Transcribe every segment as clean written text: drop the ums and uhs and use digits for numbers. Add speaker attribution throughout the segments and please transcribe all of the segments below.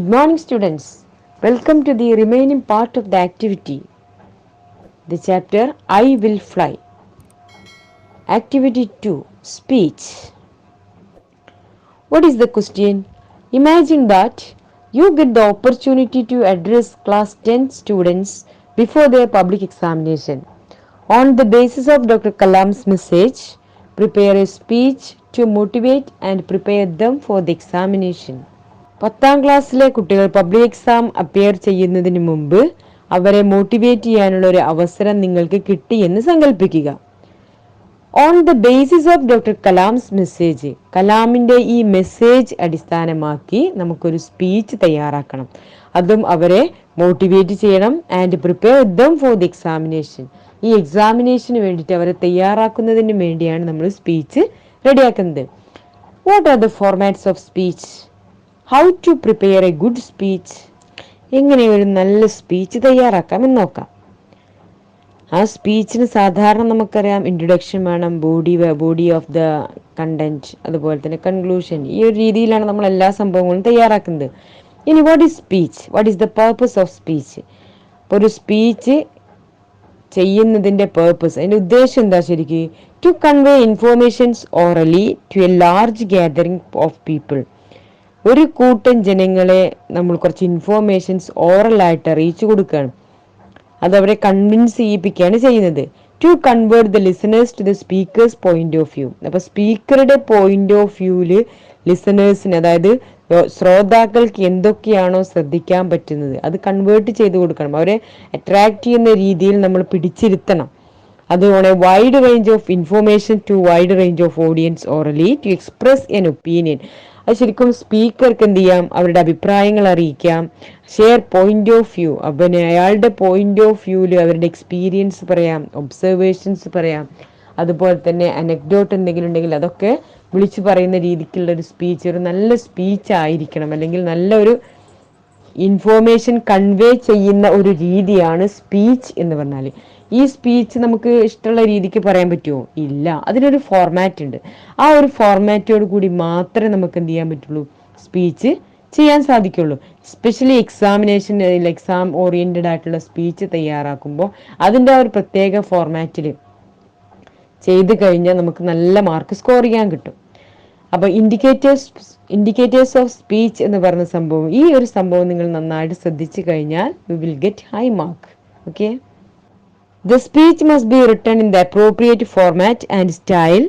Speaker 1: Good morning, students. Welcome to the remaining part of the activity. The chapter I Will Fly. Activity 2 Speech. What is the question? Imagine that you get the opportunity to address class 10 students before their public examination. On the basis of Dr. Kalam's message, prepare a speech to motivate and prepare them for the examination. 10th ക്ലാസ്സിലെ കുട്ടികൾ public exam appear ചെയ്യുന്നതിന് മുമ്പ് അവരെ motivate ചെയ്യാനുള്ള ഒരു അവസരം നിങ്ങൾക്ക് കിട്ടിയെന്ന് സങ്കല്പിക്കുക. On the basis of doctor Kalam's message, കലാമിന്റെ ഈ മെസ്സേജ് അടിസ്ഥാനമാക്കി നമുക്കൊരു സ്പീച്ച് തയ്യാറാക്കണം. അതും അവരെ മോട്ടിവേറ്റ് ചെയ്യണം. And prepare them for the examination, ഈ എക്സാമിനേഷന് വേണ്ടിയിട്ട് അവരെ തയ്യാറാക്കുന്നതിന് വേണ്ടിയാണ് നമ്മൾ സ്പീച്ച് റെഡിയാക്കുന്നത്. What are the formats of speech? How to prepare a good speech, എങ്ങനെ ഒരു നല്ല സ്പീച്ച് തയ്യാറാക്കാം എന്ന് നോക്കാം. ആ സ്പീച്ചിന് സാധാരണ നമുക്കറിയാം ഇൻട്രൊഡക്ഷൻ വേണം, ബോഡി ഓഫ് ദ കണ്ടന്റ്, അതുപോലെ തന്നെ കൺക്ലൂഷൻ. ഈ ഒരു രീതിയിലാണ് നമ്മൾ എല്ലാ സംഭവങ്ങളും തയ്യാറാക്കുന്നത്. ഇനി what is speech? What is the purpose of speech? ഒരു സ്പീച്ച് ചെയ്യുന്നതിന്റെ പേർപ്പസ്, അതിന്റെ ഉദ്ദേശം എന്താ ശരിക്ക്? To convey informations orally to a large gathering of people. ഒരു കൂട്ടം ജനങ്ങളെ നമ്മൾ കുറച്ച് ഇൻഫോർമേഷൻസ് ഓറലായിട്ട് അറിയിച്ചു കൊടുക്കുകയാണ്. അതവരെ കൺവിൻസ് ചെയ്യിപ്പിക്കുകയാണ് ചെയ്യുന്നത്. To convert the listeners to the speaker's point of view. അപ്പൊ സ്പീക്കറുടെ പോയിന്റ് ഓഫ് വ്യൂവില് ലിസണേഴ്സിന്, അതായത് ശ്രോതാക്കൾക്ക് എന്തൊക്കെയാണോ ശ്രദ്ധിക്കാൻ പറ്റുന്നത് അത് കൺവേർട്ട് ചെയ്ത് കൊടുക്കണം. അവരെ അട്രാക്ട് ചെയ്യുന്ന രീതിയിൽ നമ്മൾ പിടിച്ചിരുത്തണം. അത് on a wide range of information to wide range of audience orally to express an opinion. അത് ശരിക്കും സ്പീക്കർക്ക് എന്ത് ചെയ്യാം? അവരുടെ അഭിപ്രായങ്ങൾ അറിയിക്കാം. ഷെയർ പോയിന്റ് ഓഫ് വ്യൂ, പിന്നെ അയാളുടെ പോയിന്റ് ഓഫ് വ്യൂവിൽ അവരുടെ എക്സ്പീരിയൻസ് പറയാം, ഒബ്സർവേഷൻസ് പറയാം. അതുപോലെ തന്നെ അനക്ഡോട്ട് എന്തെങ്കിലും ഉണ്ടെങ്കിൽ അതൊക്കെ വിളിച്ചു പറയുന്ന രീതിക്കുള്ള ഒരു സ്പീച്ച്, ഒരു നല്ല സ്പീച്ച് ആയിരിക്കണം. അല്ലെങ്കിൽ നല്ലൊരു ഇൻഫോർമേഷൻ കൺവേ ചെയ്യുന്ന ഒരു രീതിയാണ് സ്പീച്ച് എന്ന് പറഞ്ഞാൽ. ഈ സ്പീച്ച് നമുക്ക് ഇഷ്ടമുള്ള രീതിക്ക് പറയാൻ പറ്റുമോ? ഇല്ല. അതിനൊരു ഫോർമാറ്റ് ഉണ്ട്. ആ ഒരു ഫോർമാറ്റോട് കൂടി മാത്രമേ നമുക്ക് എന്ത് ചെയ്യാൻ പറ്റുള്ളൂ? സ്പീച്ച് ചെയ്യാൻ സാധിക്കുള്ളൂ. എസ്പെഷ്യലി എക്സാമിനേഷൻ, എക്സാം ഓറിയന്റഡ് ആയിട്ടുള്ള സ്പീച്ച് തയ്യാറാക്കുമ്പോൾ അതിൻ്റെ ആ ഒരു പ്രത്യേക ഫോർമാറ്റിൽ ചെയ്ത് കഴിഞ്ഞാൽ നമുക്ക് നല്ല മാർക്ക് സ്കോർ ചെയ്യാൻ കിട്ടും. അപ്പൊ ഇൻഡിക്കേറ്റേഴ്സ് ഓഫ് സ്പീച്ച് എന്ന് പറഞ്ഞ സംഭവം, ഈ ഒരു സംഭവം നിങ്ങൾ നന്നായിട്ട് ശ്രദ്ധിച്ചു കഴിഞ്ഞാൽ you will get high mark. Okay. The speech must be written in the appropriate format and style.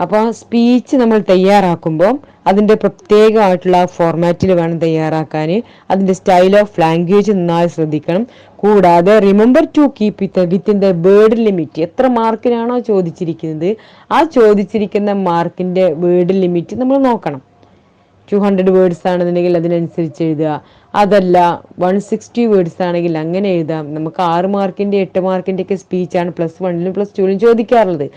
Speaker 1: അപ്പോൾ സ്പീച്ച് നമ്മൾ തയ്യാറാക്കുമ്പോൾ അതിൻ്റെ പ്രത്യേകമായിട്ടുള്ള ഫോർമാറ്റിൽ വേണം തയ്യാറാക്കാൻ. അതിൻ്റെ സ്റ്റൈൽ ഓഫ് ലാംഗ്വേജ് നന്നായി ശ്രദ്ധിക്കണം. കൂടാതെ remember to keep within the word limit. എത്ര മാർക്കിനാണോ ചോദിച്ചിരിക്കുന്നത് ആ ചോദിച്ചിരിക്കുന്ന മാർക്കിൻ്റെ വേർഡ് ലിമിറ്റ് നമ്മൾ നോക്കണം. 200 വേർഡ്സ് ആണെന്നുണ്ടെങ്കിൽ അതിനനുസരിച്ച് എഴുതുക. അതല്ല 160 വേർഡ്സ് ആണെങ്കിൽ അങ്ങനെ എഴുതാം. നമുക്ക് 6 മാർക്കിൻ്റെ 8 മാർക്കിൻ്റെ ഒക്കെ സ്പീച്ചാണ് +1ലും +2ലും ചോദിക്കാറുള്ളത്.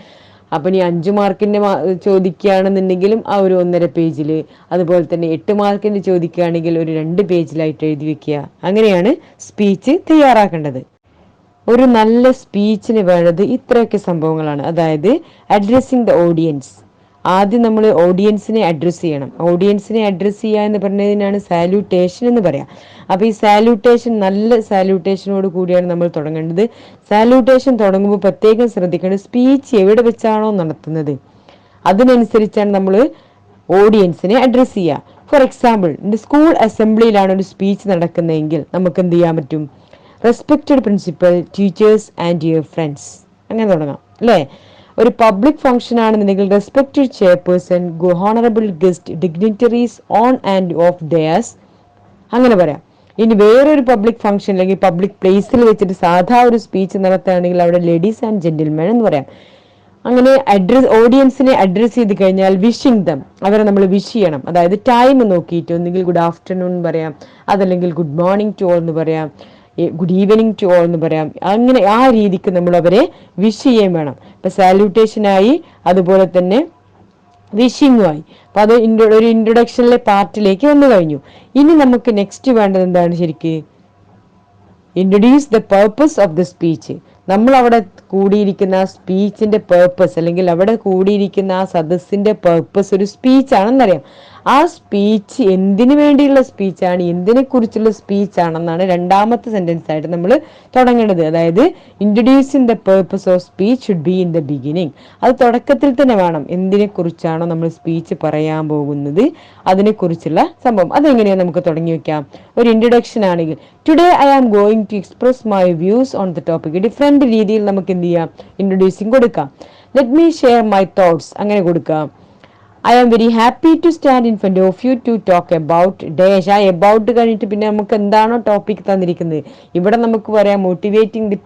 Speaker 1: അപ്പം ഇനി 5 മാർക്കിൻ്റെ ചോദിക്കുകയാണെന്നുണ്ടെങ്കിലും ആ ഒരു 1.5 പേജിൽ, അതുപോലെ തന്നെ 8 മാർക്കിൻ്റെ ചോദിക്കുകയാണെങ്കിൽ ഒരു 2 പേജിലായിട്ട് എഴുതി വെക്കുക. അങ്ങനെയാണ് സ്പീച്ച് തയ്യാറാക്കേണ്ടത്. ഒരു നല്ല സ്പീച്ചിന് വേണ്ടത് ഇത്രയൊക്കെ സംഭവങ്ങളാണ്. അതായത് അഡ്രസ്സിങ് ദ ഓഡിയൻസ്. ആദ്യം നമ്മൾ ഓഡിയൻസിനെ അഡ്രസ്സ് ചെയ്യണം. ഓഡിയൻസിനെ അഡ്രസ്സ് ചെയ്യുക എന്ന് പറഞ്ഞതിനാണ് സാല്യൂട്ടേഷൻ എന്ന് പറയാം. അപ്പോൾ ഈ സാല്യൂട്ടേഷൻ നല്ല സാല്യൂട്ടേഷനോട് കൂടിയാണ് നമ്മൾ തുടങ്ങേണ്ടത്. സാല്യൂട്ടേഷൻ തുടങ്ങുമ്പോൾ പ്രത്യേകം ശ്രദ്ധിക്കേണ്ടത് സ്പീച്ച് എവിടെ വെച്ചാണോ നടത്തുന്നത് അതിനനുസരിച്ചാണ് നമ്മൾ ഓഡിയൻസിനെ അഡ്രസ്സ് ചെയ്യുക. ഫോർ എക്സാമ്പിൾ, സ്കൂൾ അസംബ്ലിയിലാണ് ഒരു സ്പീച്ച് നടക്കുന്നതെങ്കിൽ നമുക്ക് എന്ത് ചെയ്യാൻ പറ്റും? Respected principal, teachers and your friends, അങ്ങനെ തുടങ്ങാം അല്ലേ? ഒരു പബ്ലിക് ഫംഗ്ഷൻ ആണെന്നുണ്ടെങ്കിൽ respected chairperson, honourable guest, dignitaries on and others, അങ്ങനെ പറയാം. ഇനി വേറൊരു പബ്ലിക് ഫംഗ്ഷൻ അല്ലെങ്കിൽ പബ്ലിക് പ്ലേസിൽ വെച്ചിട്ട് സാധാ ഒരു സ്പീച്ച് നടത്തുകയാണെങ്കിൽ അവിടെ ലേഡീസ് ആൻഡ് ജെന്റിൽമെൻ എന്ന് പറയാം. അങ്ങനെ ഓഡിയൻസിനെ അഡ്രസ്സ് ചെയ്ത് കഴിഞ്ഞാൽ വിഷിംഗ് ദം, അവരെ നമ്മൾ വിഷ് ചെയ്യണം. അതായത് ടൈം നോക്കിയിട്ട് ഒന്നുകിൽ ഗുഡ് ആഫ്റ്റർനൂൺ പറയാം, അതല്ലെങ്കിൽ ഗുഡ് മോർണിംഗ് ടു ഓൾ എന്ന് പറയാം, ഗുഡ് ഈവനിങ് ടു ഓൾ എന്ന് പറയാം. അങ്ങനെ ആ രീതിക്ക് നമ്മൾ അവരെ വിഷ് ചെയ്യാൻ വേണം. ഇപ്പൊ സാല്യൂട്ടേഷനായി, അതുപോലെ തന്നെ വിഷിങ്ങുമായി. അപ്പൊ അത് ഒരു ഇൻട്രൊഡക്ഷനിലെ പാർട്ടിലേക്ക് വന്നു കഴിഞ്ഞു. ഇനി നമുക്ക് നെക്സ്റ്റ് വേണ്ടത് എന്താണ്? ശരിക്ക് introduce the purpose of the speech. നമ്മൾ അവിടെ കൂടിയിരിക്കുന്ന ആ സ്പീച്ചിന്റെ പേർപ്പസ്, അല്ലെങ്കിൽ അവിടെ കൂടിയിരിക്കുന്ന ആ സദസ്സിന്റെ പേർപ്പസ് ഒരു സ്പീച്ച് ആണെന്നറിയാം. ആ സ്പീച്ച് എന്തിനു വേണ്ടിയുള്ള സ്പീച്ചാണ്, എന്തിനെ കുറിച്ചുള്ള സ്പീച്ചാണെന്നാണ് രണ്ടാമത്തെ സെന്റൻസ് ആയിട്ട് നമ്മൾ തുടങ്ങേണ്ടത്. അതായത് introducing the purpose of speech should be in the beginning. അത് തുടക്കത്തിൽ തന്നെ വേണം. എന്തിനെ കുറിച്ചാണോ നമ്മൾ സ്പീച്ച് പറയാൻ പോകുന്നത് അതിനെക്കുറിച്ചുള്ള സംഭവം. അതെങ്ങനെയാണ് നമുക്ക് തുടങ്ങി വെക്കാം? ഒരു ഇൻട്രൊഡക്ഷൻ ആണെങ്കിൽ today I am going to express my views on the topic. Different രീതിയിൽ നമുക്ക് എന്ത് ചെയ്യാം, ഇൻട്രൊഡ്യൂസിങ് കൊടുക്കാം. Let me share my thoughts അങ്ങനെ കൊടുക്കാം. I am very happy to stand in front of you to talk about dash. ആ about കഴിഞ്ഞിട്ട് പിന്നെ നമുക്ക് എന്താണോ ടോപ്പിക് തന്നിരിക്കുന്നത്, ഇവിടെ നമുക്ക് പറയാം motivating the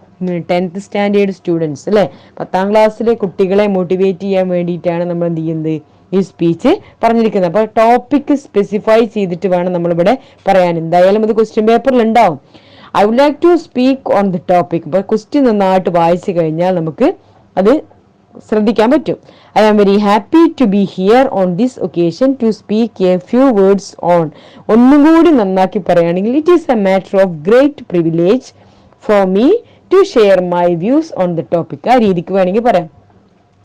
Speaker 1: 10th standard students അല്ലെ, 10ാം ക്ലാസ്സിലെ കുട്ടികളെ മോട്ടിവേറ്റ് ചെയ്യാൻ വേണ്ടിയിട്ടാണ് നമ്മൾ എന്ത് ചെയ്യുന്നത്, ഈ സ്പീച്ച് പറഞ്ഞിരിക്കുന്നത്. അപ്പൊ ടോപ്പിക് സ്പെസിഫൈ ചെയ്തിട്ട് വേണം നമ്മളിവിടെ പറയാൻ. എന്തായാലും അത് ക്വസ്റ്റ്യൻ പേപ്പറിൽ ഉണ്ടാവും. I would like to speak on the topic. അപ്പൊ ക്വസ്റ്റ്യൻ നന്നായിട്ട് വായിച്ചു കഴിഞ്ഞാൽ നമുക്ക് അത് ശ്രദ്ധിക്കാൻ പറ്റും. I am very happy to be here on this occasion to speak a few words on. ഒന്നും കൂടി നന്നാക്കി പറയുകയാണെങ്കിൽ it is a matter of great privilege for me to share my views on the topic. ആ രീതിക്ക് വേണമെങ്കിൽ പറയാം.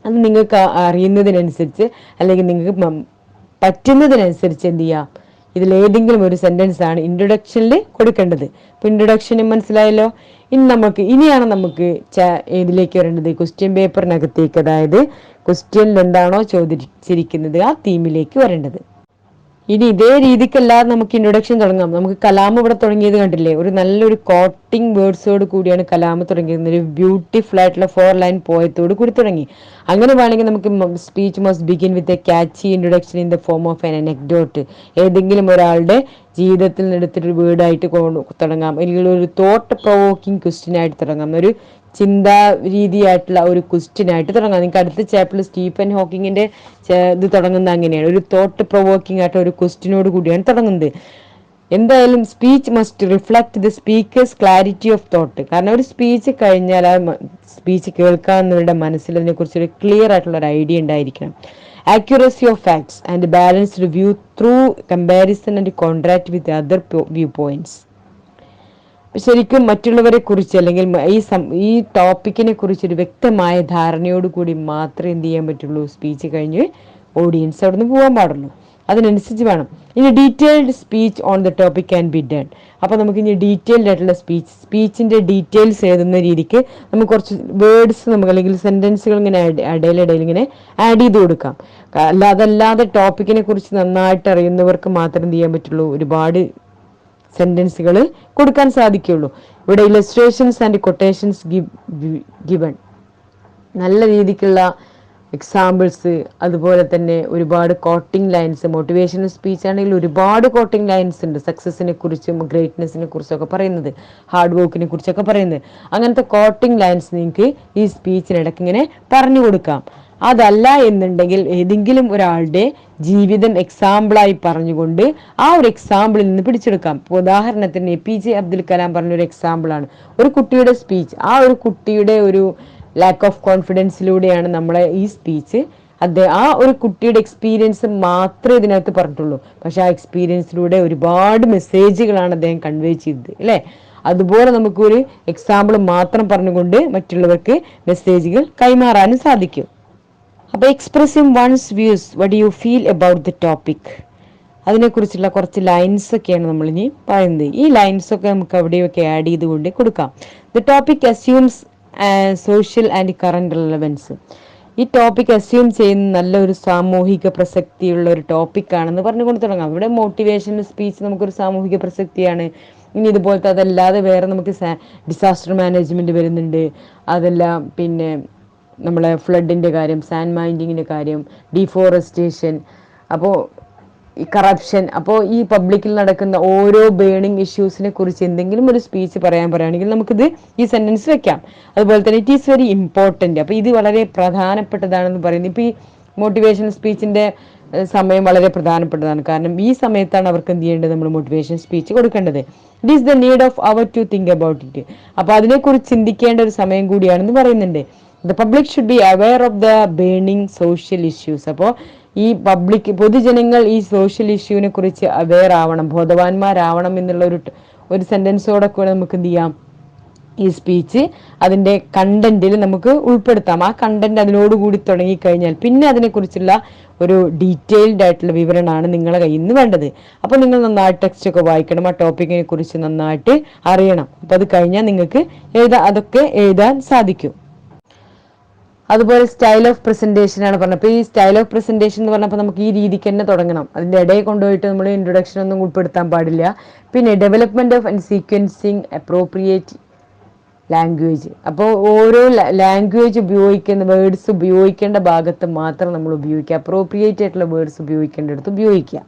Speaker 1: അത് നിങ്ങൾക്ക് അറിയുന്നതിനനുസരിച്ച് അല്ലെങ്കിൽ നിങ്ങൾക്ക് പറ്റുന്നതിനനുസരിച്ച് എന്ത് ചെയ്യാം, ഇതിലേതെങ്കിലും ഒരു സെന്റൻസ് ആണ് ഇൻട്രൊഡക്ഷനിൽ കൊടുക്കേണ്ടത്. ഇപ്പൊ ഇൻട്രൊഡക്ഷന് മനസ്സിലായല്ലോ. ഇനിയാണ് നമുക്ക് ഇതിലേക്ക് വരേണ്ടത്, ക്വസ്റ്റ്യൻ പേപ്പറിനകത്തേക്ക്. അതായത് ക്വസ്റ്റ്യനിൽ എന്താണോ ചോദിച്ചിരിക്കുന്നത് ആ തീമിലേക്ക് വരേണ്ടത്. ഇനി ഇതേ രീതിക്കല്ലാതെ നമുക്ക് ഇൻട്രൊഡക്ഷൻ തുടങ്ങാം. നമുക്ക് കലാം ഇവിടെ തുടങ്ങിയത് കണ്ടില്ലേ, ഒരു നല്ലൊരു കോട്ടിംഗ് വേർഡ്സോട് കൂടിയാണ് കലാം തുടങ്ങിയത്. ഒരു ബ്യൂട്ടിഫുൾ ആയിട്ടുള്ള 4 ലൈൻ പോയത്തോട് കൂടി തുടങ്ങി. അങ്ങനെ വേണമെങ്കിൽ നമുക്ക് speech must begin with a catchy introduction in the form of an anecdote. ഏതെങ്കിലും ഒരാളുടെ ജീവിതത്തിൽ നിന്ന് എടുത്തിട്ടൊരു വേർഡായിട്ട് തുടങ്ങാം, അല്ലെങ്കിൽ ഒരു തോട്ട് പ്രൊവോക്കിംഗ് ക്വസ്റ്റ്യൻ ആയിട്ട് തുടങ്ങാം, ഒരു ചിന്താ രീതിയായിട്ടുള്ള ഒരു ക്വസ്റ്റ്യൻ ആയിട്ട് തുടങ്ങാം. നിങ്ങൾക്ക് അടുത്ത ചാപ്റ്ററിൽ സ്റ്റീഫൻ ഹോക്കിങ്ങിന്റെ ഇത് തുടങ്ങുന്നത് അങ്ങനെയാണ്, ഒരു തോട്ട് പ്രൊവോക്കിംഗ് ആയിട്ട് ഒരു ക്വസ്റ്റ്യനോട് കൂടിയാണ് തുടങ്ങുന്നത്. എന്തായാലും speech must reflect the speaker's clarity of thought. കാരണം ഒരു സ്പീച്ച് കഴിഞ്ഞാൽ ആ സ്പീച്ച് കേൾക്കാവുന്നവരുടെ മനസ്സിൽ അതിനെ കുറിച്ച് ഒരു ക്ലിയർ ആയിട്ടുള്ള ഒരു ഐഡിയ ഉണ്ടായിരിക്കണം. Accuracy of facts and balanced view through comparison and contract with other view points. ശരിക്കും മറ്റുള്ളവരെ കുറിച്ച് അല്ലെങ്കിൽ ഈ ടോപ്പിക്കിനെ കുറിച്ച് ഒരു വ്യക്തമായ ധാരണയോട് കൂടി മാത്രമേ എന്ത് ചെയ്യാൻ പറ്റുള്ളൂ, സ്പീച്ച് കഴിഞ്ഞ് ഓഡിയൻസ് അവിടെ നിന്ന് പോകാൻ പാടുള്ളൂ. അതിനനുസരിച്ച് വേണം. ഇനി detailed speech on the topic can be done. അപ്പൊ നമുക്ക് ഇനി ഡീറ്റെയിൽഡ് ആയിട്ടുള്ള സ്പീച്ചിന്റെ ഡീറ്റെയിൽസ് എഴുതുന്ന രീതിക്ക് നമുക്ക് കുറച്ച് വേർഡ്സ് നമുക്ക് അല്ലെങ്കിൽ സെന്റൻസുകൾ ഇങ്ങനെ ഇടയിൽ ഇങ്ങനെ ആഡ് ചെയ്ത് കൊടുക്കാം. അതല്ലാതെ ടോപ്പിക്കിനെ കുറിച്ച് നന്നായിട്ട് അറിയുന്നവർക്ക് മാത്രം എന്ത് ചെയ്യാൻ പറ്റുള്ളൂ, ഒരുപാട് സെന്റൻസുകൾ കൊടുക്കാൻ സാധിക്കുള്ളൂ. ഇവിടെ ഇലസ്ട്രേഷൻസ് ആൻഡ് കൊട്ടേഷൻസ് ഗിവൺ, നല്ല രീതിക്കുള്ള എക്സാമ്പിൾസ്, അതുപോലെ തന്നെ ഒരുപാട് കോട്ടിംഗ് ലൈൻസ്. മോട്ടിവേഷണൽ സ്പീച്ച് ആണെങ്കിൽ ഒരുപാട് കോട്ടിംഗ് ലൈൻസ് ഉണ്ട്, സക്സസിനെ കുറിച്ചും ഗ്രേറ്റ്നെസ്സിനെ കുറിച്ചൊക്കെ പറയുന്നത്, ഹാർഡ് വർക്കിനെ കുറിച്ചൊക്കെ പറയുന്നത്. അങ്ങനത്തെ കോട്ടിംഗ് ലൈൻസ് നിങ്ങൾക്ക് ഈ സ്പീച്ചിനിടയ്ക്ക് ഇങ്ങനെ പറഞ്ഞു കൊടുക്കാം. അതല്ല എന്നുണ്ടെങ്കിൽ ഏതെങ്കിലും ഒരാളുടെ ജീവിതം എക്സാമ്പിളായി പറഞ്ഞുകൊണ്ട് ആ ഒരു എക്സാമ്പിളിൽ നിന്ന് പിടിച്ചെടുക്കാം. ഉദാഹരണത്തിന് APJ അബ്ദുൽ കലാം പറഞ്ഞൊരു എക്സാമ്പിളാണ് ഒരു കുട്ടിയുടെ സ്പീച്ച്. ആ ഒരു കുട്ടിയുടെ ഒരു ലാക്ക് ഓഫ് കോൺഫിഡൻസിലൂടെയാണ് നമ്മളെ ഈ സ്പീച്ച് ആ ഒരു കുട്ടിയുടെ എക്സ്പീരിയൻസ് മാത്രമേ ഇതിനകത്ത് പറഞ്ഞിട്ടുള്ളൂ. പക്ഷെ ആ എക്സ്പീരിയൻസിലൂടെ ഒരുപാട് മെസ്സേജുകളാണ് അദ്ദേഹം കൺവേ ചെയ്തത് അല്ലേ. അതുപോലെ നമുക്കൊരു എക്സാമ്പിൾ മാത്രം പറഞ്ഞുകൊണ്ട് മറ്റുള്ളവർക്ക് മെസ്സേജുകൾ കൈമാറാനും സാധിക്കും. അപ്പൊ expressing one's views, what you feel about the topic, അതിനെക്കുറിച്ചുള്ള കുറച്ച് ലൈൻസ് ഒക്കെയാണ് നമ്മൾ ഇനി പറയുന്നത്. ഈ ലൈൻസ് ഒക്കെ നമുക്ക് അവിടെയൊക്കെ ആഡ് ചെയ്തുകൊണ്ട് കൊടുക്കാം. The topic assumes social and current relevance. ഈ ടോപ്പിക് അസ്യൂം ചെയ്യുന്ന നല്ലൊരു സാമൂഹിക പ്രസക്തിയുള്ള ഒരു ടോപ്പിക് ആണെന്ന് പറഞ്ഞുകൊണ്ട് തുടങ്ങാം. ഇവിടെ മോട്ടിവേഷണൽ സ്പീച്ച് നമുക്കൊരു സാമൂഹിക പ്രസക്തിയാണ്. ഇനി ഇതുപോലത്തെ അതല്ലാതെ വേറെ നമുക്ക് ഡിസാസ്റ്റർ മാനേജ്മെന്റ് വരുന്നുണ്ട്, അതെല്ലാം പിന്നെ നമ്മളെ ഫ്ലഡിന്റെ കാര്യം, സാൻഡ് മൈനിങ്ങിന്റെ കാര്യം, ഡീഫോറസ്റ്റേഷൻ, അപ്പോൾ ഈ കറപ്ഷൻ. അപ്പോൾ ഈ പബ്ലിക്കിൽ നടക്കുന്ന ഓരോ ബേണിംഗ് ഇഷ്യൂസിനെ കുറിച്ച് എന്തെങ്കിലും ഒരു സ്പീച്ച് പറയുകയാണെങ്കിൽ നമുക്കിത് ഈ സെന്റൻസ് വെക്കാം. അതുപോലെ തന്നെ ഇറ്റ് ഈസ് വെരി ഇമ്പോർട്ടൻറ്റ്. അപ്പോൾ ഇത് വളരെ പ്രധാനപ്പെട്ടതാണെന്ന് പറയുന്നത്. ഇപ്പോൾ ഈ മോട്ടിവേഷൻ സ്പീച്ചിന്റെ സമയം വളരെ പ്രധാനപ്പെട്ടതാണ്. കാരണം ഈ സമയത്താണ് അവർക്ക് എന്ത് ചെയ്യേണ്ടത്, നമ്മൾ മോട്ടിവേഷൻ സ്പീച്ച് കൊടുക്കേണ്ടത്. It is the need of hour to think about it. അപ്പോൾ അതിനെക്കുറിച്ച് ചിന്തിക്കേണ്ട ഒരു സമയം കൂടിയാണെന്ന് പറയുന്നുണ്ട്. The public should be aware of the burning social issues. അപ്പോൾ ഈ പൊതുജനങ്ങൾ ഈ സോഷ്യൽ ഇഷ്യൂവിനെ കുറിച്ച് അവെയർ ആവണം, ബോധവാന്മാരാവണം എന്നുള്ള ഒരു സെന്റൻസോടെ കൂടെ നമുക്ക് എന്ത് ചെയ്യാം, ഈ സ്പീച്ച് അതിൻ്റെ കണ്ടന്റിൽ നമുക്ക് ഉൾപ്പെടുത്താം. ആ കണ്ടന്റ് അതിനോടുകൂടി തുടങ്ങിക്കഴിഞ്ഞാൽ പിന്നെ അതിനെക്കുറിച്ചുള്ള ഒരു ഡീറ്റെയിൽഡ് ആയിട്ടുള്ള വിവരണമാണ് നിങ്ങളെ കയ്യിൽ നിന്ന് വേണ്ടത്. അപ്പോൾ നിങ്ങൾ നന്നായിട്ട് ടെക്സ്റ്റ് ഒക്കെ വായിക്കണം, ആ ടോപ്പിക്കിനെ കുറിച്ച് നന്നായിട്ട് അറിയണം. അപ്പോൾ അത് കഴിഞ്ഞാൽ നിങ്ങൾക്ക് അതൊക്കെ എഴുതാൻ സാധിക്കും. അതുപോലെ സ്റ്റൈൽ ഓഫ് പ്രസന്റേഷൻ ആണ് പറഞ്ഞത്. അപ്പോൾ ഈ സ്റ്റൈൽ ഓഫ് പ്രസന്റേഷൻ എന്ന് പറഞ്ഞപ്പോൾ നമുക്ക് ഈ രീതിക്ക് തന്നെ തുടങ്ങണം. അതിൻ്റെ ഇടയിൽ കൊണ്ടുപോയിട്ട് നമ്മൾ ഇൻട്രൊഡക്ഷൻ ഒന്നും ഉൾപ്പെടുത്താൻ പാടില്ല. പിന്നെ development of and sequencing appropriate language. അപ്പോൾ ഓരോ ലാംഗ്വേജ് ഉപയോഗിക്കുന്ന വേർഡ്സ് ഉപയോഗിക്കേണ്ട ഭാഗത്ത് മാത്രം നമ്മൾ ഉപയോഗിക്കുക. അപ്രോപ്രിയേറ്റ് ആയിട്ടുള്ള വേർഡ്സ് ഉപയോഗിക്കേണ്ടടുത്ത് ഉപയോഗിക്കുക.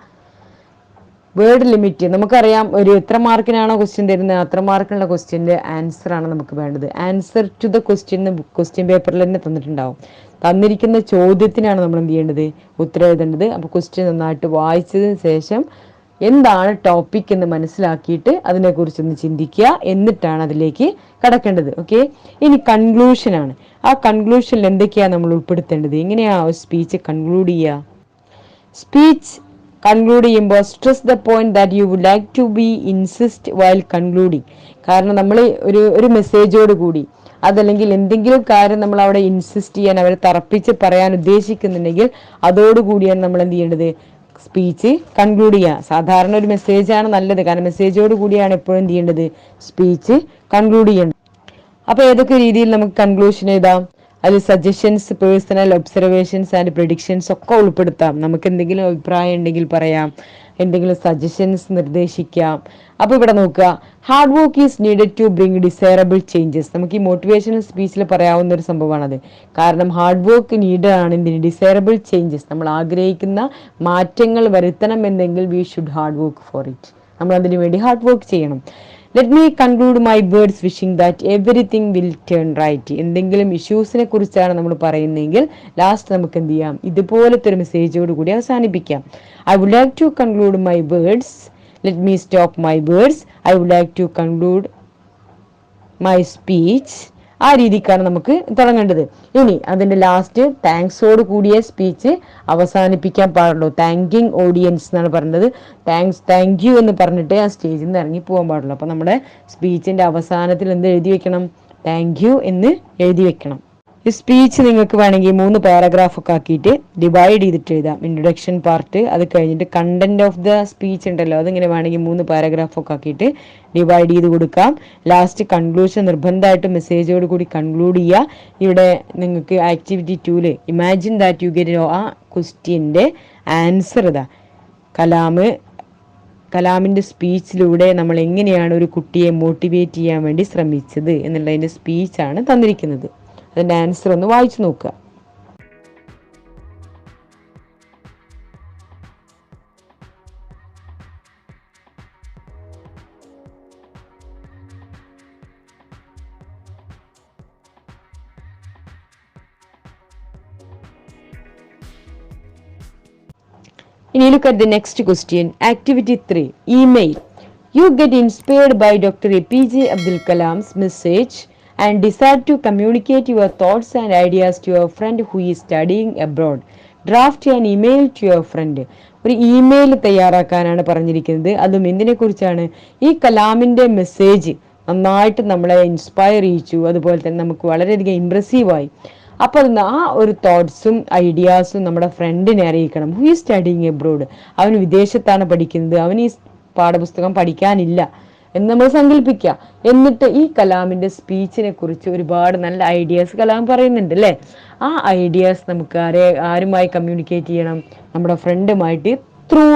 Speaker 1: വേർഡ് ലിമിറ്റ് നമുക്കറിയാം. ഒരു എത്ര മാർക്കിനാണോ ക്വസ്റ്റ്യൻ തരുന്നത് അത്ര മാർക്കിനുള്ള ക്വസ്റ്റ്യൻ്റെ ആൻസർ ആണ് നമുക്ക് വേണ്ടത്. Answer to the question question പേപ്പറിൽ തന്നെ തന്നിട്ടുണ്ടാവും. തന്നിരിക്കുന്ന ചോദ്യത്തിനാണ് നമ്മൾ എന്ത് ചെയ്യേണ്ടത്, ഉത്തരം എഴുതേണ്ടത്. അപ്പോൾ ക്വസ്റ്റ്യൻ നന്നായിട്ട് വായിച്ചതിന് ശേഷം എന്താണ് ടോപ്പിക് എന്ന് മനസ്സിലാക്കിയിട്ട് അതിനെക്കുറിച്ചൊന്ന് ചിന്തിക്കുക. എന്നിട്ടാണ് അതിലേക്ക് കടക്കേണ്ടത്. ഓക്കെ, ഇനി കൺക്ലൂഷനാണ്. ആ കൺക്ലൂഷനിൽ എന്തൊക്കെയാണ് നമ്മൾ ഉൾപ്പെടുത്തേണ്ടത്, എങ്ങനെയാണ് സ്പീച്ച് കൺക്ലൂഡ് ചെയ്യുക? സ്പീച്ച് കൺക്ലൂഡ് ചെയ്യുമ്പോൾ stress the point that you would like to be insist while concluding. കാരണം നമ്മൾ ഒരു മെസ്സേജോട് കൂടി അതല്ലെങ്കിൽ എന്തെങ്കിലും കാര്യം നമ്മൾ അവിടെ ഇൻസിസ്റ്റ് ചെയ്യാൻ, അവരെ തറപ്പിച്ച് പറയാൻ ഉദ്ദേശിക്കുന്നുണ്ടെങ്കിൽ അതോടുകൂടിയാണ് നമ്മൾ എന്ത് ചെയ്യേണ്ടത്, സ്പീച്ച് കൺക്ലൂഡ് ചെയ്യുക. സാധാരണ ഒരു മെസ്സേജാണ് നല്ലത്, കാരണം മെസ്സേജോട് കൂടിയാണ് എപ്പോഴും എന്ത് ചെയ്യേണ്ടത്, സ്പീച്ച് കൺക്ലൂഡ് ചെയ്യേണ്ടത്. അപ്പോൾ ഏതൊക്കെ രീതിയിൽ നമുക്ക് കൺക്ലൂഷൻ എഴുതാം? അതിൽ സജഷൻസ്, പേഴ്സണൽ ഒബ്സർവേഷൻസ് ആൻഡ് പ്രെഡിക്ഷൻസ് ഒക്കെ ഉൾപ്പെടുത്താം. നമുക്ക് എന്തെങ്കിലും അഭിപ്രായം ഉണ്ടെങ്കിൽ പറയാം, എന്തെങ്കിലും സജഷൻസ് നിർദ്ദേശിക്കാം. അപ്പോൾ ഇവിടെ നോക്കുക, hard work is needed to bring desirable changes. നമുക്ക് ഈ മോട്ടിവേഷണൽ സ്പീച്ചിൽ പറയാവുന്ന ഒരു സംഭവമാണത്. കാരണം ഹാർഡ് വർക്ക് നീഡഡ് ആണ് ഇതിന് ഡിസൈറബിൾ ചേഞ്ചസ്. നമ്മൾ ആഗ്രഹിക്കുന്ന മാറ്റങ്ങൾ വരുത്തണം എന്നെങ്കിൽ we should hard work for it. നമ്മൾ അതിനു വേണ്ടി ഹാർഡ് വർക്ക് ചെയ്യണം. Let me conclude my words wishing that everything will turn right. എന്തെങ്കിലും ഇഷ്യൂസിനെ കുറിച്ചാണ് നമ്മൾ പറയുന്നതെങ്കിൽ ലാസ്റ്റ് നമുക്ക് എന്ത് ചെയ്യാം, ഇതുപോലത്തെ ഒരു മെസ്സേജോട് കൂടി അവസാനിപ്പിക്കാം. I would like to conclude my words, let me stop my words, I would like to conclude my speech. ആ രീതിക്കാണ് നമുക്ക് തുടങ്ങേണ്ടത്. ഇനി അതിൻ്റെ ലാസ്റ്റ് താങ്ക്സോട് കൂടിയ സ്പീച്ച് അവസാനിപ്പിക്കാൻ പാടുള്ളൂ. താങ്കിങ് ഓഡിയൻസ് എന്നാണ് പറയുന്നത്. താങ്ക് യു എന്ന് പറഞ്ഞിട്ട് ആ സ്റ്റേജിൽ നിന്ന് ഇറങ്ങി പോകാൻ പാടുള്ളൂ. അപ്പോൾ നമ്മുടെ സ്പീച്ചിൻ്റെ അവസാനത്തിൽ എന്ത് എഴുതി വെക്കണം, താങ്ക് യു എന്ന് എഴുതി വെക്കണം. ഈ സ്പീച്ച് നിങ്ങൾക്ക് വേണമെങ്കിൽ 3 പാരഗ്രാഫൊക്കെ ആക്കിയിട്ട് ഡിവൈഡ് ചെയ്തിട്ട് എഴുതാം. ഇൻട്രൊഡക്ഷൻ പാർട്ട്, അത് കഴിഞ്ഞിട്ട് കണ്ടന്റ് ഓഫ് ദ സ്പീച്ച് ഉണ്ടല്ലോ, അതിങ്ങനെ വേണമെങ്കിൽ 3 പാരഗ്രാഫൊക്കെ ആക്കിയിട്ട് ഡിവൈഡ് ചെയ്ത് കൊടുക്കാം. ലാസ്റ്റ് കൺക്ലൂഷൻ നിർബന്ധമായിട്ട് മെസ്സേജോട് കൂടി കൺക്ലൂഡ് ചെയ്യുക. ഇവിടെ നിങ്ങൾക്ക് activity 2 imagine that you get ആ ക്വസ്റ്റ്യൻ്റെ ആൻസർ ഇതാ. കലാമിൻ്റെ സ്പീച്ചിലൂടെ നമ്മൾ എങ്ങനെയാണ് ഒരു കുട്ടിയെ മോട്ടിവേറ്റ് ചെയ്യാൻ വേണ്ടി ശ്രമിച്ചത് എന്നുള്ളതിൻ്റെ സ്പീച്ചാണ് തന്നിരിക്കുന്നത്. അതിൻ്റെ ആൻസർ ഒന്ന് വായിച്ചു നോക്കുക. Now look at the next question. Activity 3. Email. You get inspired by Dr. APJ Abdul Kalam's message and decide to communicate your thoughts and ideas to your friend who is studying abroad. Draft an email to your friend. ഒരു email തയ്യാറാക്കാനാണ് പറഞ്ഞിരിക്കുന്നത്. അതും എന്തിനെ കുറിച്ചാണ്? ഈ കലാമിൻ്റെ message നന്നായിട്ട് നമ്മളെ inspire ചെയ്യിച്ചു, അതുപോലെ തന്നെ നമുക്ക് വളരെയധികം ഇംപ്രസീവായി. അപ്പോൾ ആ ഒരു തോട്ട്സും ഐഡിയാസും നമ്മുടെ ഫ്രണ്ടിനെ അറിയിക്കണം. ഹു ഈസ് സ്റ്റഡിങ് എബ്രോഡ്, അവൻ വിദേശത്താണ് പഠിക്കുന്നത്, അവൻ ഈ പാഠപുസ്തകം പഠിക്കാനില്ല എന്ന് നമ്മൾ സങ്കല്പിക്കുക. എന്നിട്ട് ഈ കലാമിൻ്റെ സ്പീച്ചിനെ കുറിച്ച് ഒരുപാട് നല്ല ഐഡിയാസ് കലാം പറയുന്നുണ്ട് അല്ലേ. ആ ഐഡിയാസ് നമുക്ക് ആരുമായി കമ്മ്യൂണിക്കേറ്റ് ചെയ്യണം? നമ്മുടെ ഫ്രണ്ടുമായിട്ട് ത്രൂ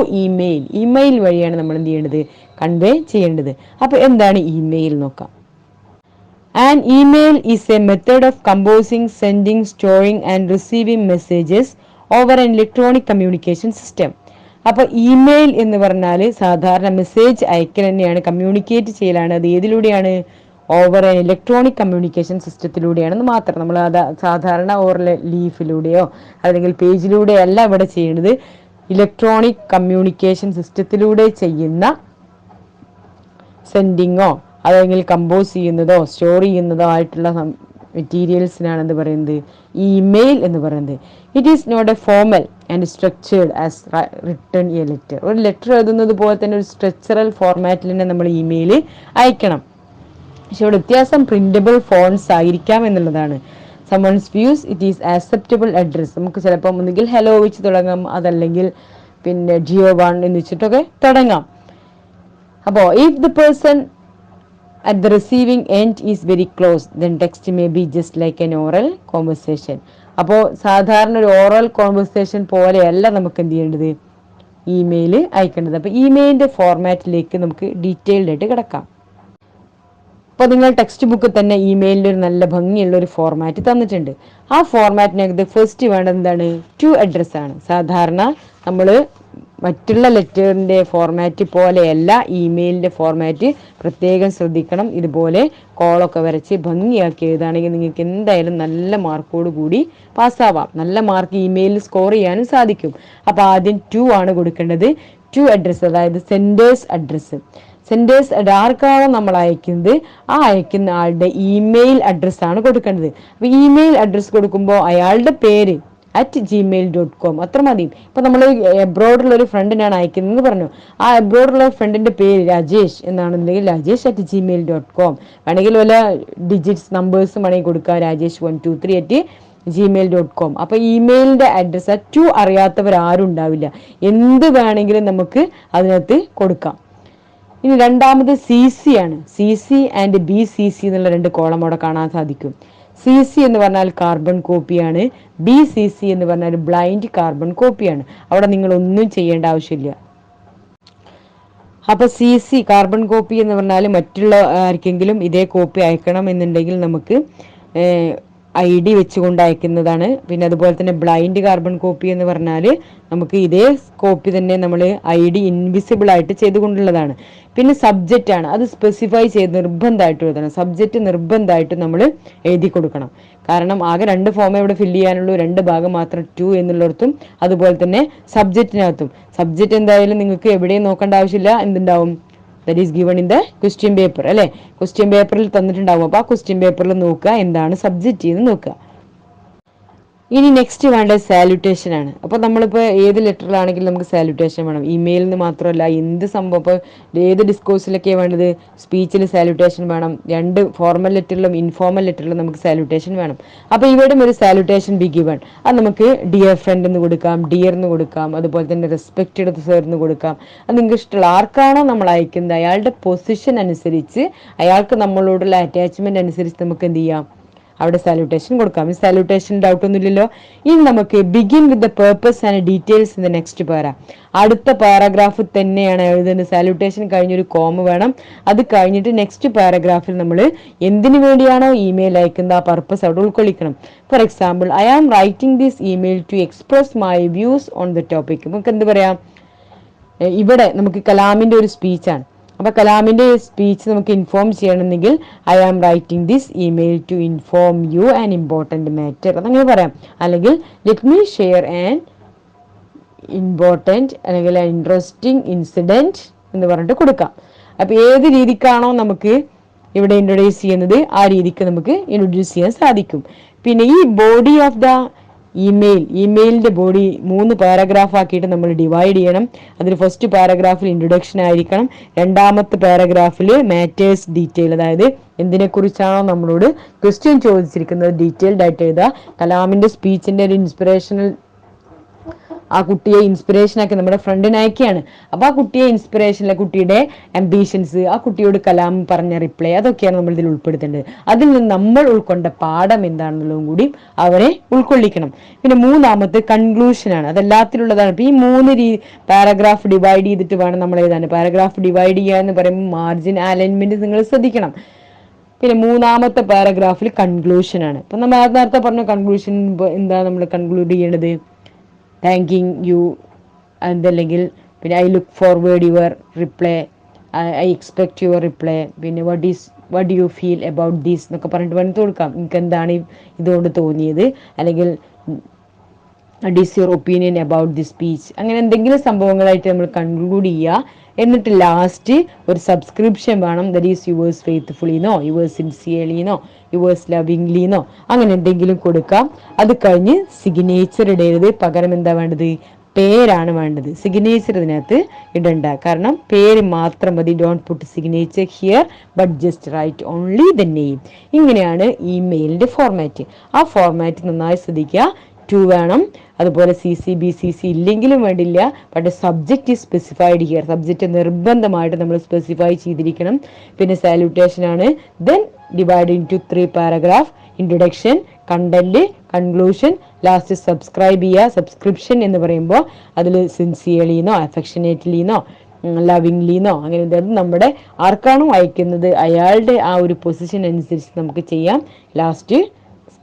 Speaker 1: ഇമെയിൽ വഴിയാണ് നമ്മൾ എന്ത് ചെയ്യേണ്ടത്, കൺവേ ചെയ്യേണ്ടത്. അപ്പോൾ എന്താണ് ഇമെയിൽ നോക്കാം. An email is a method of composing, sending, storing and receiving messages over an electronic communication system. അപ്പോൾ ഇമെയിൽ എന്ന് പറഞ്ഞാൽ സാധാരണ മെസ്സേജ് അയക്കൽ തന്നെയാണ്, കമ്മ്യൂണിക്കേറ്റ് ചെയ്യലാണ്. അത് ഏതിലൂടെയാണ്? ഓവർ ആൻ ഇലക്ട്രോണിക് കമ്മ്യൂണിക്കേഷൻ സിസ്റ്റത്തിലൂടെയാണെന്ന് മാത്രം. നമ്മൾ അത് സാധാരണ ഓവർ ലീഫിലൂടെയോ അല്ലെങ്കിൽ പേജിലൂടെയോ അല്ല ഇവിടെ ചെയ്യുന്നത്. ഇലക്ട്രോണിക് കമ്മ്യൂണിക്കേഷൻ സിസ്റ്റത്തിലൂടെ ചെയ്യുന്ന സെൻഡിങ്ങോ അല്ലെങ്കിൽ കമ്പോസ് ചെയ്യുന്നതോ സ്റ്റോർ ചെയ്യുന്നതോ ആയിട്ടുള്ള മെറ്റീരിയൽസിനാണ് എന്ത് പറയുന്നത്, ഇമെയിൽ എന്ന് പറയുന്നത്. It is not a formal and structured as written a letter. ഒരു ലെറ്റർ എഴുതുന്നത് പോലെ തന്നെ ഒരു സ്ട്രക്ചറൽ ഫോർമാറ്റിൽ തന്നെ നമ്മൾ ഇമെയിൽ അയക്കണം. പക്ഷെ ഇവിടെ വ്യത്യാസം പ്രിന്റബിൾ ഫോൺസ് ആയിരിക്കാം എന്നുള്ളതാണ്. someone's views it is acceptable address. നമുക്ക് ചിലപ്പോൾ ഒന്നുകിൽ ഹലോ വെച്ച് തുടങ്ങാം, അതല്ലെങ്കിൽ പിന്നെ ജിയോ വൺ എന്ന് വെച്ചിട്ടൊക്കെ തുടങ്ങാം. അപ്പോൾ if the person at the receiving end is very close then text may be just like an oral conversation. അപ്പോൾ സാധാരണ ഒരു ഓറൽ കോൺവെർസേഷൻ പോലെയല്ല നമുക്ക് എന്ത് ചെയ്യേണ്ടത്, ഇമെയിൽ അയക്കേണ്ടത്. അപ്പോൾ ഇമെയിലിൻ്റെ ഫോർമാറ്റിലേക്ക് നമുക്ക് ഡീറ്റെയിൽഡ് ആയിട്ട് കിടക്കാം. അപ്പോൾ നിങ്ങൾ ടെക്സ്റ്റ് ബുക്കിൽ തന്നെ ഇമെയിലിൻ്റെ ഒരു നല്ല ഭംഗിയുള്ള ഒരു ഫോർമാറ്റ് തന്നിട്ടുണ്ട്. ആ ഫോർമാറ്റിനകത്ത് ഫസ്റ്റ് വേണ്ടത് എന്താണ്, ടു അഡ്രസ് ആണ്. സാധാരണ നമ്മൾ മറ്റുള്ള ലെറ്ററിൻ്റെ ഫോർമാറ്റ് പോലെയല്ല ഇമെയിലിൻ്റെ ഫോർമാറ്റ്, പ്രത്യേകം ശ്രദ്ധിക്കണം. ഇതുപോലെ കോളൊക്കെ വരച്ച് ഭംഗിയാക്കി എഴുതുകയാണെങ്കിൽ നിങ്ങൾക്ക് എന്തായാലും നല്ല മാർക്കോട് കൂടി പാസ്സാവാം, നല്ല മാർക്ക് ഇമെയിലിൽ സ്കോർ ചെയ്യാനും സാധിക്കും. അപ്പോൾ ആദ്യം ടു ആണ് കൊടുക്കേണ്ടത്. ടു അഡ്രസ്സ്, അതായത് സെൻഡേഴ്സ് അഡ്രസ്സ്. സെൻഡേഴ്സ് ആർക്കാണോ നമ്മൾ അയക്കുന്നത് ആ അയക്കുന്ന ആളുടെ ഇമെയിൽ അഡ്രസ്സാണ് കൊടുക്കേണ്ടത്. അപ്പോൾ ഇമെയിൽ അഡ്രസ്സ് കൊടുക്കുമ്പോൾ അയാളുടെ പേര് @gmail.com അത്ര മതി. ഇപ്പൊ നമ്മൾ എബ്രോഡിലുള്ള ഒരു ഫ്രണ്ടിനാണ് അയക്കുന്നത് പറഞ്ഞു, ആ എബ്രോഡിലുള്ള ഫ്രണ്ടിന്റെ പേര് രാജേഷ് എന്നാണെന്നുണ്ടെങ്കിൽ രാജേഷ് @gmail.com. വേണമെങ്കിൽ വല്ല ഡിജിറ്റ്സ് നമ്പേഴ്സും വേണമെങ്കിൽ കൊടുക്കാം, രാജേഷ് 123 @gmail.com. അപ്പൊ ഇമെയിലിന്റെ അഡ്രസ്സ് ടു അറിയാത്തവരാരും ഉണ്ടാവില്ല, എന്ത് വേണമെങ്കിലും നമുക്ക് അതിനകത്ത് കൊടുക്കാം. ഇനി രണ്ടാമത് CC ആണ്. CC ആൻഡ് BCC എന്നുള്ള രണ്ട് കോളം അവിടെ കാണാൻ സാധിക്കും. CC എന്ന് പറഞ്ഞാൽ കാർബൺ കോപ്പിയാണ്, BCC എന്ന് പറഞ്ഞാൽ ബ്ലൈൻഡ് കാർബൺ കോപ്പിയാണ്. അവിടെ നിങ്ങൾ ഒന്നും ചെയ്യേണ്ട ആവശ്യമില്ല. അപ്പൊ CC കാർബൺ കോപ്പി എന്ന് പറഞ്ഞാൽ മറ്റുള്ള ആർക്കെങ്കിലും ഇതേ കോപ്പി അയക്കണം എന്നുണ്ടെങ്കിൽ നമുക്ക് ID വെച്ചുകൊണ്ട് അയക്കുന്നതാണ്. പിന്നെ അതുപോലെ തന്നെ ബ്ലൈൻഡ് കാർബൺ കോപ്പി എന്ന് പറഞ്ഞാൽ നമുക്ക് ഇതേ കോപ്പി തന്നെ നമ്മൾ ID ഇൻവിസിബിൾ ആയിട്ട് ചെയ്തുകൊണ്ടുള്ളതാണ്. പിന്നെ സബ്ജക്റ്റ് ആണ്, അത് സ്പെസിഫൈ ചെയ്ത് നിർബന്ധമായിട്ട് എഴുതണം. സബ്ജക്റ്റ് നിർബന്ധമായിട്ട് നമ്മൾ എഴുതി കൊടുക്കണം. കാരണം ആകെ 2 ഫോമേ ഇവിടെ ഫില്ല് ചെയ്യാനുള്ളൂ, 2 ഭാഗം മാത്രം ടു എന്നുള്ളിടത്തും അതുപോലെ തന്നെ സബ്ജക്റ്റിനകത്തും. സബ്ജക്റ്റ് എന്തായാലും നിങ്ങൾക്ക് എവിടെയും നോക്കേണ്ട ആവശ്യമില്ല, എന്തുണ്ടാവും, that is given in the question paper അല്ലെ, ക്വസ്റ്റ്യൻ പേപ്പറിൽ തന്നിട്ടുണ്ടാവും. അപ്പോൾ ആ ക്വസ്റ്റ്യൻ പേപ്പറിൽ നോക്കുക എന്താണ് സബ്ജക്റ്റ് എന്ന് നോക്കുക. ഇനി നെക്സ്റ്റ് വേണ്ടത് സാല്യൂട്ടേഷൻ ആണ്. അപ്പോൾ നമ്മളിപ്പോൾ ഏത് ലെറ്ററിലാണെങ്കിലും നമുക്ക് സാല്യൂട്ടേഷൻ വേണം. ഇമെയിലിൽ നിന്ന് മാത്രമല്ല, എന്ത് സംഭവം ഇപ്പോൾ ഏത് ഡിസ്കോഴ്സിലൊക്കെയാണ് വേണ്ടത്, സ്പീച്ചിൽ സാല്യൂട്ടേഷൻ വേണം. 2 ഫോർമൽ ലെറ്ററിലും ഇൻഫോർമൽ ലെറ്ററിലും നമുക്ക് സാല്യൂട്ടേഷൻ വേണം. അപ്പോൾ ഇവിടെയും ഒരു സാല്യൂട്ടേഷൻ ബി ഗിവൺ. അത് നമുക്ക് ഡിയർ ഫ്രണ്ട് എന്ന് കൊടുക്കാം, ഡിയർ എന്ന് കൊടുക്കാം, അതുപോലെ തന്നെ റെസ്പെക്റ്റഡ് സർ എന്ന് കൊടുക്കാം. അത് നിങ്ങൾക്ക് ഇഷ്ടമുള്ള ആർക്കാണോ നമ്മൾ അയക്കുന്നത് അയാളുടെ പൊസിഷൻ അനുസരിച്ച്, അയാൾക്ക് നമ്മളോടുള്ള അറ്റാച്ച്മെന്റ് അനുസരിച്ച് നമുക്ക് എന്ത് ചെയ്യാം, അവിടെ സാല്യൂട്ടേഷൻ കൊടുക്കാം. ഈ സാല്യൂട്ടേഷൻ ഡൗട്ട് ഒന്നുമില്ലല്ലോ. ഇനി നമുക്ക് begin with the purpose and details in the next പാര. അടുത്ത പാരഗ്രാഫ് തന്നെയാണ് എഴുതുന്നത്. സാല്യൂട്ടേഷൻ കഴിഞ്ഞൊരു കോമ വേണം. അത് കഴിഞ്ഞിട്ട് നെക്സ്റ്റ് പാരഗ്രാഫിൽ നമ്മൾ എന്തിനു വേണ്ടിയാണോ ഇമെയിൽ അയക്കുന്നത് ആ പർപ്പസ് അവിടെ ഉൾക്കൊള്ളിക്കണം. For example, I am writing this email to express my views on the topic. നമുക്ക് എന്ത് പറയാം, ഇവിടെ നമുക്ക് കലാമിന്റെ ഒരു സ്പീച്ചാണ്. അപ്പൊ കലാമിന്റെ സ്പീച്ച് നമുക്ക് ഇൻഫോം ചെയ്യണമെങ്കിൽ I am writing this email to inform you an important matter അതങ്ങനെ പറയാം. അല്ലെങ്കിൽ let me share an important അല്ലെങ്കിൽ ഇൻട്രസ്റ്റിംഗ് ഇൻസിഡൻറ്റ് എന്ന് പറഞ്ഞിട്ട് കൊടുക്കാം. അപ്പൊ ഏത് രീതിക്കാണോ നമുക്ക് ഇവിടെ ഇൻട്രൊഡ്യൂസ് ചെയ്യുന്നത് ആ രീതിക്ക് നമുക്ക് ഇൻട്രൊഡ്യൂസ് ചെയ്യാൻ സാധിക്കും. പിന്നെ ഈ ബോഡി ഓഫ് ദ ഇമെയിലിന്റെ ബോഡി 3 പാരഗ്രാഫ് ആക്കിയിട്ട് നമ്മൾ ഡിവൈഡ് ചെയ്യണം. അതിൽ ഫസ്റ്റ് പാരഗ്രാഫിൽ ഇൻട്രൊഡക്ഷൻ ആയിരിക്കണം, രണ്ടാമത്തെ പാരഗ്രാഫിൽ മാറ്റേഴ്സ് ഡീറ്റെയിൽ, അതായത് എന്തിനെ കുറിച്ചാണോ നമ്മളോട് ക്വസ്റ്റ്യൻ ചോദിച്ചിരിക്കുന്നത് ഡീറ്റെയിൽഡ് ആയിട്ട് എഴുതുക. കലാമിന്റെ സ്പീച്ചിന്റെ ഒരു ഇൻസ്പിറേഷണൽ, ആ കുട്ടിയെ ഇൻസ്പിറേഷൻ ആക്കി നമ്മുടെ ഫ്രണ്ടിന് അയക്കുകയാണ്. അപ്പൊ ആ കുട്ടിയെ ഇൻസ്പിറേഷൻ, കുട്ടിയുടെ അംബീഷൻസ്, ആ കുട്ടിയോട് കലാം പറഞ്ഞ റിപ്ലൈ, അതൊക്കെയാണ് നമ്മൾ ഇതിൽ ഉൾപ്പെടുത്തേണ്ടത്. അതിൽ നിന്ന് നമ്മൾ ഉൾക്കൊണ്ട പാഠം എന്താണെന്നുള്ളതും കൂടി അവരെ ഉൾക്കൊള്ളിക്കണം. പിന്നെ മൂന്നാമത്തെ കൺക്ലൂഷൻ ആണ്, അതെല്ലാത്തിലുള്ളതാണ്. ഇപ്പൊ ഈ 3 പാരഗ്രാഫ് ഡിവൈഡ് ചെയ്തിട്ട് വേണം നമ്മൾ എഴുതാൻ. പാരഗ്രാഫ് ഡിവൈഡ് ചെയ്യുക എന്ന് പറയുമ്പോൾ മാർജിൻ അലൈൻമെന്റ് നിങ്ങൾ ശ്രദ്ധിക്കണം. പിന്നെ മൂന്നാമത്തെ പാരഗ്രാഫിൽ കൺക്ലൂഷൻ ആണ്. ഇപ്പൊ നമ്മൾ നേരത്തെ പറഞ്ഞ കൺക്ലൂഷൻ എന്താ നമ്മൾ കൺക്ലൂഡ് ചെയ്യേണ്ടത്, താങ്കിങ് യു അതല്ലെങ്കിൽ പിന്നെ I look forward your reply, I expect your reply, പിന്നെ what do you feel about these എന്നൊക്കെ പറഞ്ഞിട്ട് വേണം കൊടുക്കാം. നിങ്ങൾക്ക് എന്താണ് ഇതുകൊണ്ട് തോന്നിയത്, അല്ലെങ്കിൽ what is your opinion about the speech, അങ്ങനെ എന്തെങ്കിലും സംഭവങ്ങളായിട്ട് നമ്മൾ കൺക്ലൂഡ് ചെയ്യുക. എന്നിട്ട് ലാസ്റ്റ് ഒരു സബ്സ്ക്രിപ്ഷൻ വേണം, ദറ്റ് ഈസ് യുവേഴ്സ് ഫെയ്ത്ത്ഫുള്ളിന്നോ യുവേഴ്സ് സിൻസിയർലിന്നോ യുവേഴ്സ് ലവിംഗ്ലിന്നോ അങ്ങനെ എന്തെങ്കിലും കൊടുക്കാം. അത് കഴിഞ്ഞ് സിഗ്നേച്ചർ ഇടരുത്, പകരം എന്താ വേണ്ടത്, പേരാണ് വേണ്ടത്. സിഗ്നേച്ചർ ഇതിനകത്ത് ഇടണ്ട, കാരണം പേര് മാത്രം മതി. Don't put signature here but just right only the name. ഇങ്ങനെയാണ് ഇമെയിലിന്റെ ഫോർമാറ്റ്. ആ ഫോർമാറ്റ് നന്നായി ശ്രദ്ധിക്കുക. ടു വേണം, അതുപോലെ CC BCC ഇല്ലെങ്കിലും വേണ്ടില്ല, പക്ഷേ subject is specified here. Subject നിർബന്ധമായിട്ട് നമ്മൾ സ്പെസിഫൈ ചെയ്തിരിക്കണം. പിന്നെ സാല്യൂട്ടേഷൻ ആണ്. Then divide in to 3 paragraph. Introduction, content, conclusion, last subscribe ചെയ്യുക. സബ്സ്ക്രിപ്ഷൻ എന്ന് പറയുമ്പോൾ അതിൽ സിൻസിയർലിന്നോ അഫെക്ഷനേറ്റ്ലിന്നോ ലവിങ്ലിന്നോ അങ്ങനെ എന്തായാലും നമ്മുടെ ആർക്കാണോ അയക്കുന്നത് അയാളുടെ ആ ഒരു പൊസിഷൻ അനുസരിച്ച് നമുക്ക് ചെയ്യാം. ലാസ്റ്റ്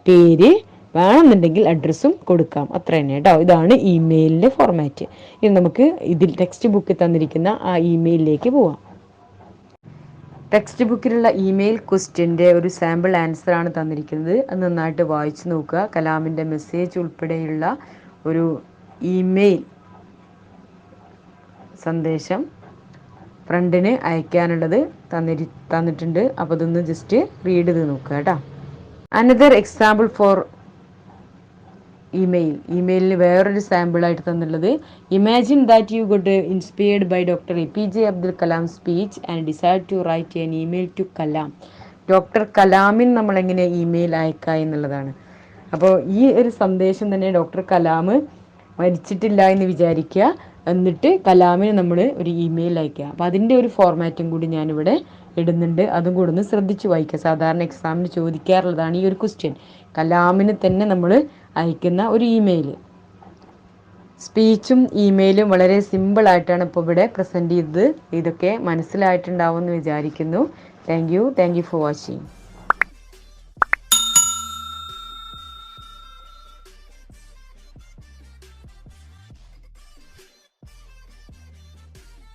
Speaker 1: പേര് വേണമെന്നുണ്ടെങ്കിൽ അഡ്രസ്സും കൊടുക്കാം. അത്ര തന്നെ കേട്ടോ. ഇതാണ് ഇമെയിലിന്റെ ഫോർമാറ്റ്. ഇനി നമുക്ക് ഇതിൽ ടെക്സ്റ്റ് ബുക്കിൽ തന്നിരിക്കുന്ന ആ ഇമെയിലിലേക്ക് പോവാം. ടെക്സ്റ്റ് ബുക്കിലുള്ള ഇമെയിൽ ക്വസ്റ്റ്യൻ്റെ ഒരു സാമ്പിൾ ആൻസർ ആണ് തന്നിരിക്കുന്നത്. അത് നന്നായിട്ട് വായിച്ചു നോക്കുക. കലാമിൻ്റെ മെസ്സേജ് ഉൾപ്പെടെയുള്ള ഒരു ഇമെയിൽ സന്ദേശം ഫ്രണ്ടിന് അയക്കാനുള്ളത് തന്നിട്ടുണ്ട്. അപ്പോൾ അതൊന്ന് ജസ്റ്റ് റീഡ് ചെയ്ത് നോക്കുക കേട്ടോ. അനദർ എക്സാമ്പിൾ ഫോർ ഇമെയിലിന് വേറൊരു സാമ്പിളായിട്ട് തന്നുള്ളത്, imagine that you got inspired by doctor APJ Abdul Kalam speech and decide to write an email to Kalam. Doctor കലാമിന് നമ്മൾ എങ്ങനെ ഇമെയിൽ അയക്കുക എന്നുള്ളതാണ്. അപ്പോൾ ഈ ഒരു സന്ദേശം തന്നെ ഡോക്ടർ കലാം മരിച്ചിട്ടില്ല എന്ന് വിചാരിക്കുക, എന്നിട്ട് കലാമിന് നമ്മൾ ഒരു ഇമെയിൽ അയക്കുക. അപ്പോൾ അതിൻ്റെ ഒരു ഫോർമാറ്റും കൂടി ഞാനിവിടെ ഇടുന്നുണ്ട്. അതും കൂടെ ഒന്ന് ശ്രദ്ധിച്ച് വായിക്കുക. സാധാരണ എക്സാമിന് ചോദിക്കാറുള്ളതാണ് ഈ ഒരു ക്വസ്റ്റ്യൻ. കലാമിന് തന്നെ നമ്മൾ അയക്കുന്ന ഒരു ഇമെയിൽ. സ്പീച്ചും ഇമെയിലും വളരെ സിമ്പിളായിട്ടാണ് ഇപ്പോൾ ഇവിടെ പ്രസൻറ്റ് ചെയ്തത്. ഇതൊക്കെ മനസ്സിലായിട്ടുണ്ടാവുമെന്ന് വിചാരിക്കുന്നു. Thank you for watching.